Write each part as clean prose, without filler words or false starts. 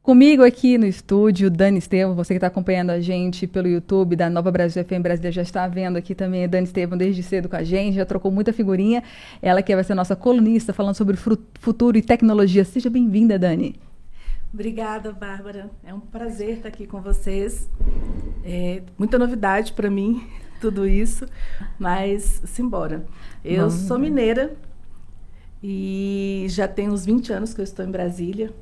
Comigo aqui no estúdio, Dani Estevam, você que está acompanhando a gente pelo YouTube da Nova Brasil FM Brasília, já está vendo aqui também a Dani Estevam desde cedo com a gente, já trocou muita figurinha. Ela que vai ser nossa colunista falando sobre futuro e tecnologia. Seja bem-vinda, Dani. Obrigada, Bárbara. É um prazer estar aqui com vocês. Muita novidade para mim, tudo isso, mas simbora. Eu sou mineira e já tem uns 20 anos que eu estou em Brasília.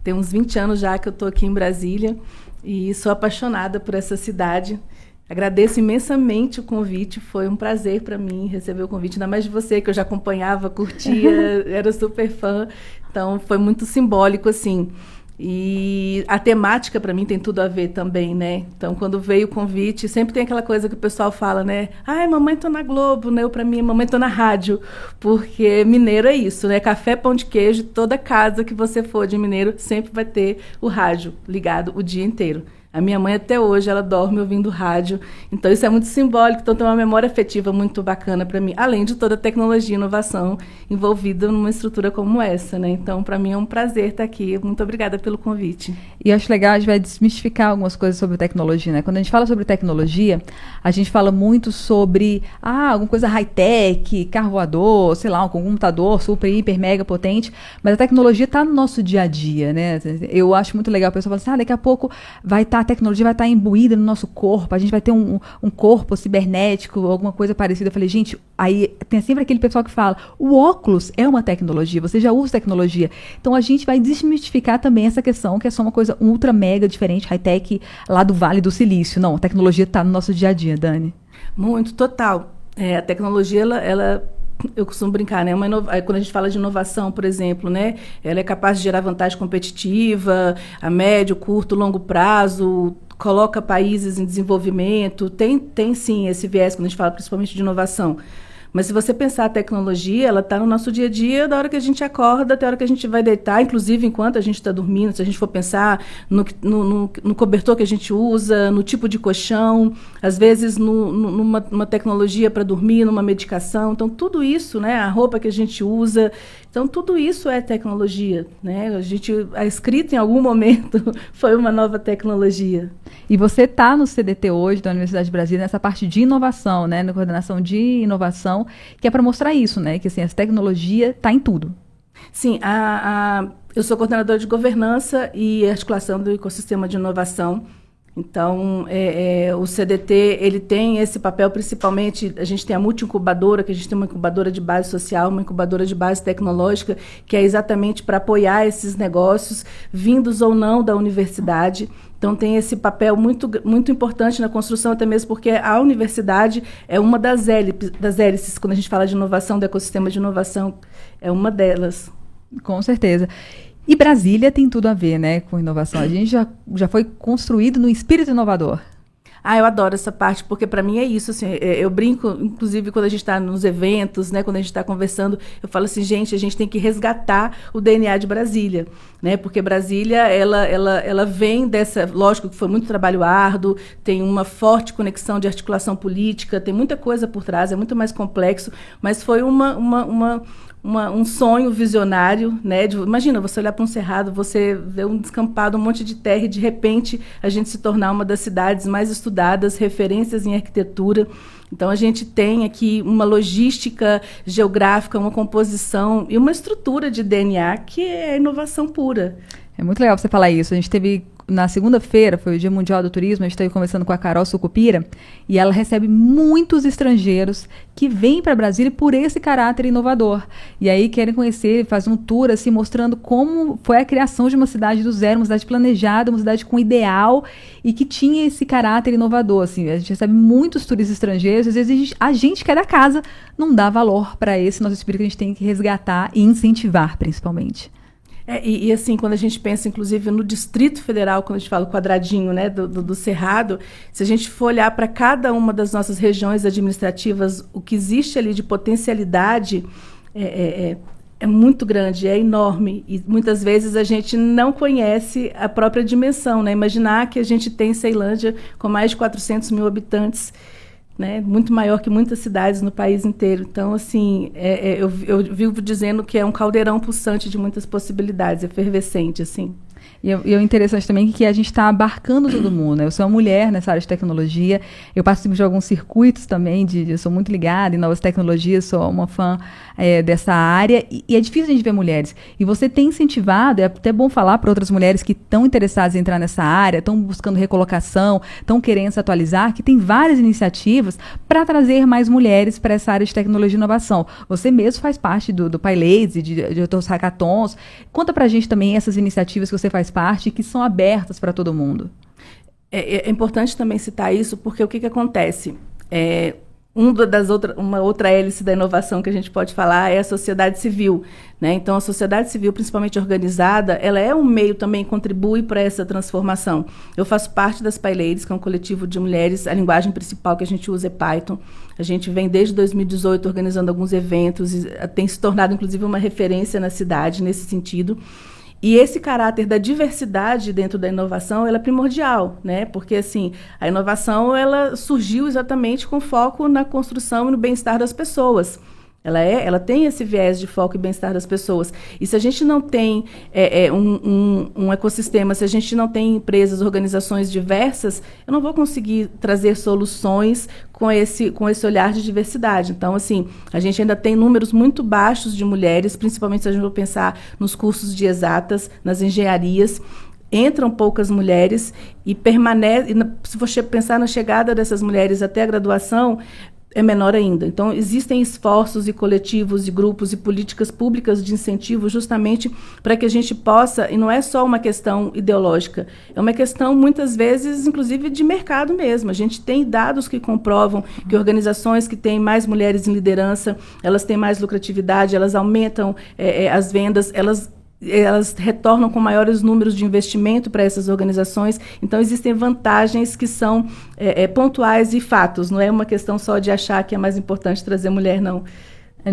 Tem uns 20 anos já que eu estou aqui em Brasília e sou apaixonada por essa cidade. Agradeço imensamente o convite, foi um prazer para mim receber o convite, ainda mais de você, que eu já acompanhava, curtia, era super fã, então foi muito simbólico, assim. E a temática, para mim, tem tudo a ver também, né? Então, quando veio o convite, sempre tem aquela coisa que o pessoal fala, né? Ai, mamãe, tô na Globo, né? Para mim, mamãe, tô na rádio. Porque mineiro é isso, né? Café, pão de queijo, toda casa que você for de mineiro sempre vai ter o rádio ligado o dia inteiro. A minha mãe, até hoje, ela dorme ouvindo rádio. Então, isso é muito simbólico. Então, tem uma memória afetiva muito bacana para mim. Além de toda a tecnologia e inovação envolvida numa estrutura como essa, né? Então, para mim, é um prazer estar aqui. Muito obrigada pelo convite. E acho legal, a gente vai desmistificar algumas coisas sobre tecnologia, né? Quando a gente fala sobre tecnologia, a gente fala muito sobre alguma coisa high-tech, carro voador, sei lá, um computador super, hiper, mega potente. Mas a tecnologia está no nosso dia a dia, né? Eu acho muito legal. A pessoa fala assim, daqui a pouco a tecnologia vai estar imbuída no nosso corpo, a gente vai ter um corpo cibernético, alguma coisa parecida. Eu falei, gente, aí tem sempre aquele pessoal que fala, o óculos é uma tecnologia, você já usa tecnologia. Então a gente vai desmistificar também essa questão que é só uma coisa ultra mega diferente, high-tech, lá do Vale do Silício. Não, a tecnologia está no nosso dia a dia, Dani. Muito, total. A tecnologia, ela eu costumo brincar, né? Quando a gente fala de inovação, por exemplo, né? Ela é capaz de gerar vantagem competitiva a médio, curto, longo prazo, coloca países em desenvolvimento. Tem sim esse viés quando a gente fala principalmente de inovação. Mas se você pensar a tecnologia, ela está no nosso dia a dia, da hora que a gente acorda até a hora que a gente vai deitar, inclusive enquanto a gente está dormindo, se a gente for pensar no cobertor que a gente usa, no tipo de colchão, às vezes numa tecnologia para dormir, numa medicação. Então, tudo isso, né, a roupa que a gente usa, então tudo isso é tecnologia, né? A escrita em algum momento foi uma nova tecnologia. E você está no CDT hoje, da Universidade de Brasília, nessa parte de inovação, né? Na coordenação de inovação, que é para mostrar isso, né? Que assim, essa tecnologia está em tudo. Sim, eu sou coordenadora de governança e articulação do ecossistema de inovação. Então, o CDT ele tem esse papel, principalmente, a gente tem a multi-incubadora, que a gente tem uma incubadora de base social, uma incubadora de base tecnológica, que é exatamente para apoiar esses negócios, vindos ou não da universidade. Então, tem esse papel muito, muito importante na construção, até mesmo porque a universidade é uma das hélices, quando a gente fala de inovação, do ecossistema de inovação, é uma delas. Com certeza. E Brasília tem tudo a ver, né, com inovação. A gente já foi construído no espírito inovador. Eu adoro essa parte, porque para mim é isso, assim, eu brinco, inclusive, quando a gente está nos eventos, né, quando a gente está conversando, eu falo assim, gente, a gente tem que resgatar o DNA de Brasília, né, porque Brasília, ela vem dessa, lógico que foi muito trabalho árduo, tem uma forte conexão de articulação política, tem muita coisa por trás, é muito mais complexo, mas foi um sonho visionário, né? Imagina, você olhar para um cerrado, você vê um descampado, um monte de terra e, de repente, a gente se tornar uma das cidades mais estudadas, referências em arquitetura. Então, a gente tem aqui uma logística geográfica, uma composição e uma estrutura de DNA que é inovação pura. É muito legal você falar isso. A gente teve... Na segunda-feira, foi o Dia Mundial do Turismo, a gente esteve conversando com a Carol Sucupira, e ela recebe muitos estrangeiros que vêm para Brasília por esse caráter inovador. E aí querem conhecer, faz um tour assim, mostrando como foi a criação de uma cidade do zero, uma cidade planejada, uma cidade com ideal e que tinha esse caráter inovador. Assim. A gente recebe muitos turistas estrangeiros, às vezes a gente que é da casa não dá valor para esse nosso espírito que a gente tem que resgatar e incentivar, principalmente. E assim, quando a gente pensa, inclusive, no Distrito Federal, quando a gente fala o quadradinho, né, do Cerrado, se a gente for olhar para cada uma das nossas regiões administrativas, o que existe ali de potencialidade é muito grande, é enorme. E muitas vezes a gente não conhece a própria dimensão, né? Imaginar que a gente tem Ceilândia com mais de 400 mil habitantes, né, muito maior que muitas cidades no país inteiro. Então, assim, eu vivo dizendo que é um caldeirão pulsante de muitas possibilidades, efervescente, assim. E o interessante também é que a gente está abarcando todo mundo, né? Eu sou uma mulher nessa área de tecnologia, eu participo de alguns circuitos também, eu sou muito ligada em novas tecnologias, sou uma fã dessa área, e é difícil a gente ver mulheres. E você tem incentivado, é até bom falar para outras mulheres que estão interessadas em entrar nessa área, estão buscando recolocação, estão querendo se atualizar, que tem várias iniciativas para trazer mais mulheres para essa área de tecnologia e inovação. Você mesmo faz parte do PyLadies, de outros hackathons. Conta para a gente também essas iniciativas que você faz parte e que são abertas para todo mundo. É importante também citar isso, porque o que acontece? Uma outra hélice da inovação que a gente pode falar é a sociedade civil, né? Então, a sociedade civil, principalmente organizada, ela é um meio também que contribui para essa transformação. Eu faço parte das PyLadies, que é um coletivo de mulheres. A linguagem principal que a gente usa é Python. A gente vem desde 2018 organizando alguns eventos, e tem se tornado, inclusive, uma referência na cidade nesse sentido. E esse caráter da diversidade dentro da inovação, ela é primordial, né? Porque, assim, a inovação, ela surgiu exatamente com foco na construção e no bem-estar das pessoas. Ela tem esse viés de foco e bem-estar das pessoas. E se a gente não tem um ecossistema, se a gente não tem empresas, organizações diversas, eu não vou conseguir trazer soluções com esse olhar de diversidade. Então, assim, a gente ainda tem números muito baixos de mulheres, principalmente se a gente for pensar nos cursos de exatas, nas engenharias. Entram poucas mulheres e se você pensar na chegada dessas mulheres até a graduação, é menor ainda. Então, existem esforços e coletivos e grupos e políticas públicas de incentivo justamente para que a gente possa, e não é só uma questão ideológica, é uma questão, muitas vezes, inclusive, de mercado mesmo. A gente tem dados que comprovam que organizações que têm mais mulheres em liderança, elas têm mais lucratividade, elas aumentam as vendas, elas retornam com maiores números de investimento para essas organizações. Então, existem vantagens que são pontuais e fatos. Não é uma questão só de achar que é mais importante trazer mulher, não.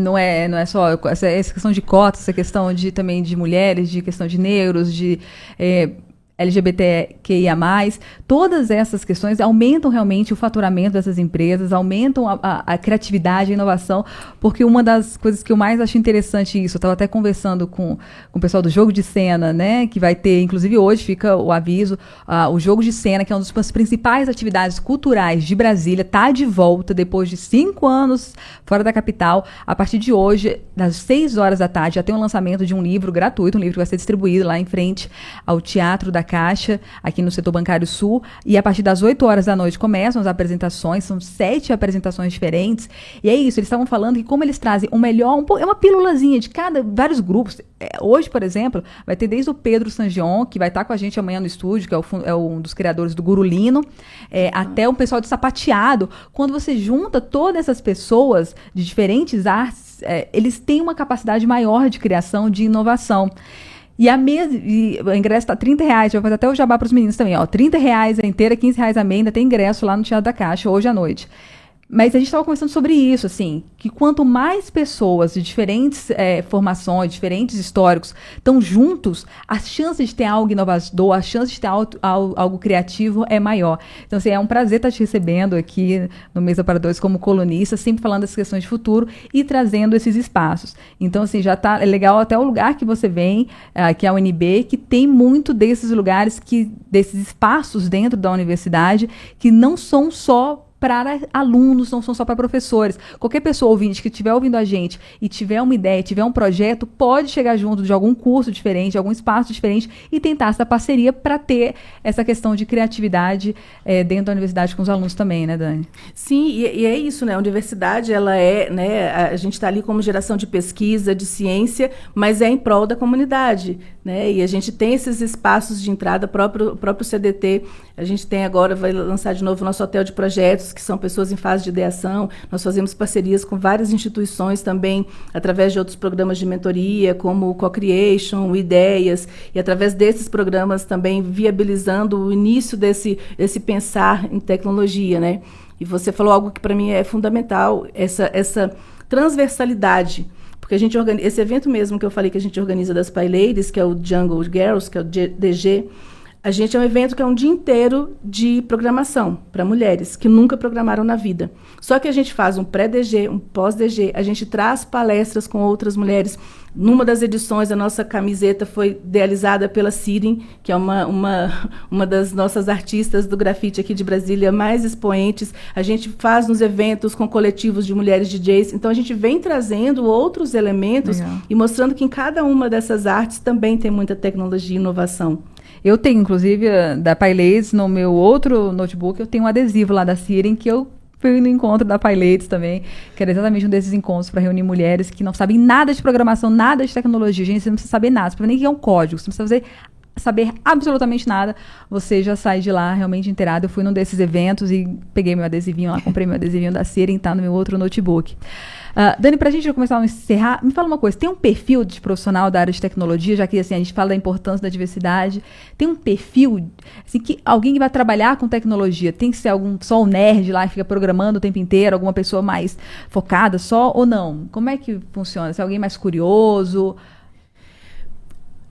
Não é só essa questão de cotas, essa questão também de mulheres, de questão de negros, de LGBTQIA+, todas essas questões aumentam realmente o faturamento dessas empresas, aumentam a criatividade, a inovação, porque uma das coisas que eu mais acho interessante isso, eu estava até conversando com o pessoal do Jogo de Cena, né, que vai ter, inclusive hoje fica o aviso, o Jogo de Cena, que é uma das principais atividades culturais de Brasília, está de volta depois de 5 anos fora da capital. A partir de hoje, das 6 horas da tarde, já tem um lançamento de um livro gratuito, um livro que vai ser distribuído lá em frente ao Teatro da Caixa, aqui no Setor Bancário Sul, e a partir das 8 horas da noite começam as apresentações, são 7 apresentações diferentes, e é isso, eles estavam falando que como eles trazem o melhor, é uma pílulazinha de vários grupos. Hoje, por exemplo, vai ter desde o Pedro Sangion, que vai estar com a gente amanhã no estúdio, que é um dos criadores do Gurulino, até o pessoal de Sapateado. Quando você junta todas essas pessoas de diferentes artes, eles têm uma capacidade maior de criação, de inovação. E o ingresso está R$30, vai fazer até o jabá para os meninos também, ó, R$30 a inteira, R$15 a meia, ainda tem ingresso lá no Teatro da Caixa, hoje à noite. Mas a gente estava conversando sobre isso, assim, que quanto mais pessoas de diferentes formações, diferentes históricos estão juntos, a chance de ter algo inovador, a chance de ter algo criativo é maior. Então, assim, é um prazer estar te recebendo aqui no Mesa para Dois como colunista, sempre falando das questões de futuro e trazendo esses espaços. Então, assim, é legal até o lugar que você vem, que é a UNB, que tem muito desses lugares, desses espaços dentro da universidade, que não são só para alunos, não são só para professores. Qualquer pessoa ouvinte que estiver ouvindo a gente e tiver uma ideia, tiver um projeto, pode chegar junto de algum curso diferente, de algum espaço diferente e tentar essa parceria para ter essa questão de criatividade dentro da universidade com os alunos também, né, Dani? Sim, e é isso, né? A universidade, ela né, a gente está ali como geração de pesquisa, de ciência, mas é em prol da comunidade, né? E a gente tem esses espaços de entrada, próprio CDT, a gente tem agora, vai lançar de novo o nosso hotel de projetos, que são pessoas em fase de ideação. Nós fazemos parcerias com várias instituições também, através de outros programas de mentoria, como o Co-Creation, o Ideias, e através desses programas também viabilizando o início desse pensar em tecnologia, né? E você falou algo que para mim é fundamental, essa transversalidade. Porque a gente esse evento mesmo que eu falei que a gente organiza das PyLadies, que é o Jungle Girls, que é o DG, A gente é um evento que é um dia inteiro de programação para mulheres que nunca programaram na vida. Só que a gente faz um pré-DG, um pós-DG, a gente traz palestras com outras mulheres. Numa das edições, a nossa camiseta foi idealizada pela Sirin, que é uma das nossas artistas do grafite aqui de Brasília, mais expoentes. A gente faz nos eventos com coletivos de mulheres DJs. Então, a gente vem trazendo outros elementos e mostrando que em cada uma dessas artes também tem muita tecnologia e inovação. Eu tenho, inclusive, da PyLadies, no meu outro notebook, eu tenho um adesivo lá da Siren, que eu fui no encontro da PyLadies também, que era exatamente um desses encontros para reunir mulheres que não sabem nada de programação, nada de tecnologia. Gente, você não precisa saber nada, você não precisa nem que é um código, você não precisa saber absolutamente nada, você já sai de lá realmente inteirado. Eu fui num desses eventos e peguei meu adesivinho lá, comprei meu adesivinho da Siren, tá no meu outro notebook. Dani, pra gente já começar a encerrar, me fala uma coisa, tem um perfil de profissional da área de tecnologia, já que assim, a gente fala da importância da diversidade, tem um perfil, assim, que alguém que vai trabalhar com tecnologia, tem que ser só um nerd lá que fica programando o tempo inteiro, alguma pessoa mais focada só, ou não? Como é que funciona? Se é alguém mais curioso?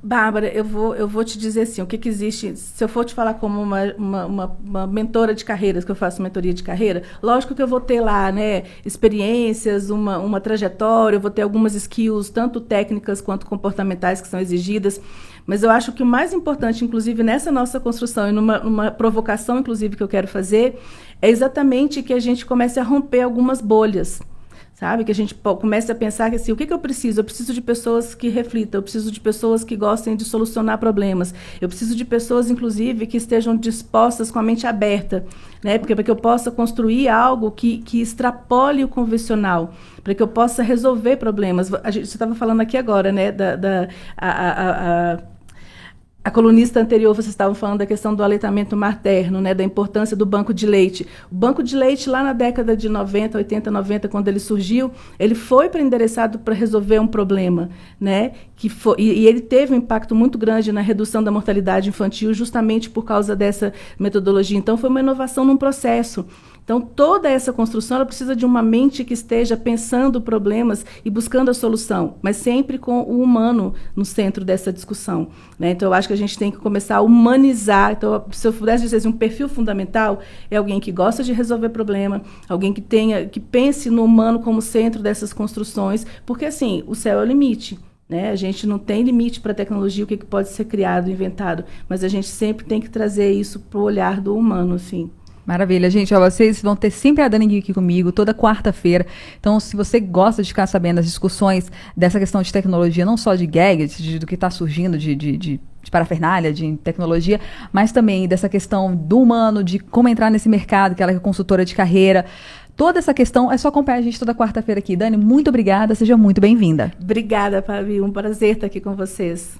Bárbara, eu vou te dizer assim, o que existe, se eu for te falar como uma mentora de carreiras, que eu faço mentoria de carreira, lógico que eu vou ter lá, né, experiências, uma trajetória, eu vou ter algumas skills, tanto técnicas quanto comportamentais que são exigidas, mas eu acho que o mais importante, inclusive nessa nossa construção e numa provocação, inclusive, que eu quero fazer, é exatamente que a gente comece a romper algumas bolhas. Sabe? Que a gente comece a pensar que assim, o que eu preciso? Eu preciso de pessoas que reflitam, eu preciso de pessoas que gostem de solucionar problemas, eu preciso de pessoas, inclusive, que estejam dispostas com a mente aberta, né? Porque para que eu possa construir algo que extrapole o convencional, para que eu possa resolver problemas. Você estava falando aqui agora, né? A colunista anterior, vocês estavam falando da questão do aleitamento materno, né, da importância do banco de leite. O banco de leite, lá na década de 90, 80, 90, quando ele surgiu, ele foi endereçado para resolver um problema, né, e ele teve um impacto muito grande na redução da mortalidade infantil, justamente por causa dessa metodologia. Então, foi uma inovação num processo. Então, toda essa construção ela precisa de uma mente que esteja pensando problemas e buscando a solução, mas sempre com o humano no centro dessa discussão, né? Então, eu acho que a gente tem que começar a humanizar. Então, se eu pudesse dizer assim, um perfil fundamental é alguém que gosta de resolver problema, alguém que pense no humano como centro dessas construções, porque, assim, o céu é o limite. Né? A gente não tem limite para a tecnologia, o que pode ser criado, inventado, mas a gente sempre tem que trazer isso para o olhar do humano, assim. Maravilha, gente. Ó, vocês vão ter sempre a Dani aqui comigo, toda quarta-feira. Então, se você gosta de ficar sabendo das discussões dessa questão de tecnologia, não só de gadgets, do que está surgindo de parafernália, de tecnologia, mas também dessa questão do humano, de como entrar nesse mercado, que ela é consultora de carreira. Toda essa questão é só acompanhar a gente toda quarta-feira aqui. Dani, muito obrigada, seja muito bem-vinda. Obrigada, Fabi. Um prazer estar aqui com vocês.